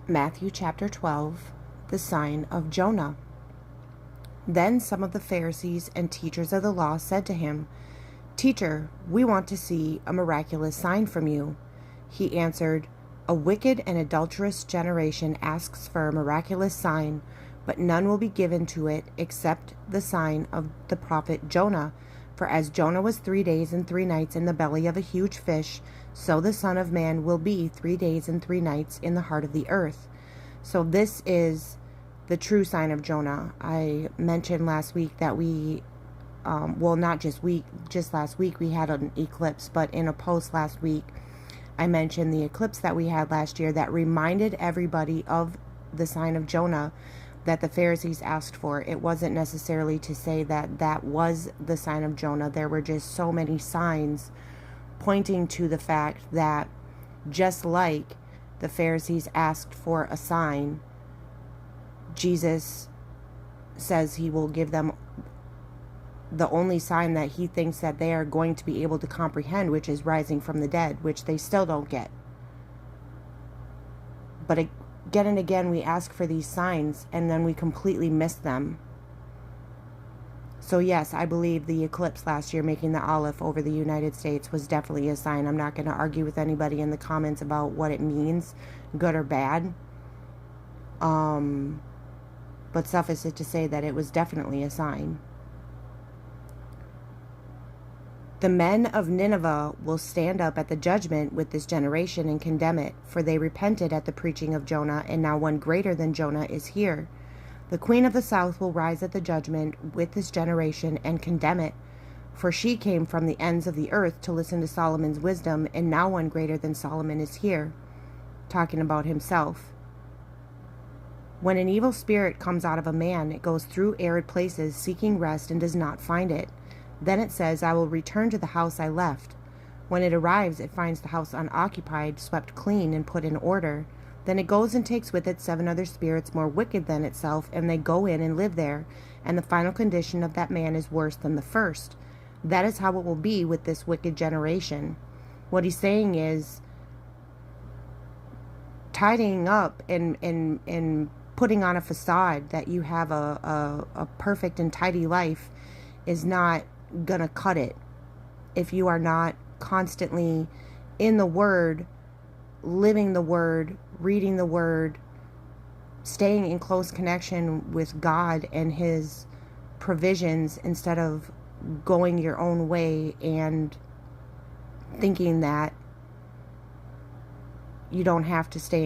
Matthew chapter 12, the sign of Jonah. Then some of the Pharisees and teachers of the law said to him, "Teacher, we want to see a miraculous sign from you." He answered, "A wicked and adulterous generation asks for a miraculous sign, but none will be given to it except the sign of the prophet Jonah. For as Jonah was 3 days and 3 nights in the belly of a huge fish, so the Son of Man will be 3 days and 3 nights in the heart of the earth." So this is the true sign of Jonah. I mentioned last week that just last week we had an eclipse, but in a post last week, I mentioned the eclipse that we had last year that reminded everybody of the sign of Jonah that the Pharisees asked for. It wasn't necessarily to say that that was the sign of Jonah. There were just so many signs pointing to the fact that just like the Pharisees asked for a sign, Jesus says he will give them the only sign that he thinks that they are going to be able to comprehend, which is rising from the dead, which they still don't get. But again and again, we ask for these signs and then we completely miss them. So yes, I believe the eclipse last year making the Aleph over the United States was definitely a sign. I'm not going to argue with anybody in the comments about what it means, good or bad. But suffice it to say that it was definitely a sign. The men of Nineveh will stand up at the judgment with this generation and condemn it, for they repented at the preaching of Jonah, and now one greater than Jonah is here. The queen of the south will rise at the judgment with this generation and condemn it, for she came from the ends of the earth to listen to Solomon's wisdom, and now one greater than Solomon is here, talking about himself. When an evil spirit comes out of a man, it goes through arid places seeking rest and does not find it. Then it says, "I will return to the house I left." When it arrives, it finds the house unoccupied, swept clean, and put in order. Then it goes and takes with it 7 other spirits more wicked than itself, and they go in and live there, and the final condition of that man is worse than the first. That is how it will be with this wicked generation. What he's saying is, tidying up and putting on a facade that you have a perfect and tidy life is not gonna cut it if you are not constantly in the Word, living the Word, reading the Word, staying in close connection with God and His provisions, instead of going your own way and thinking that you don't have to stay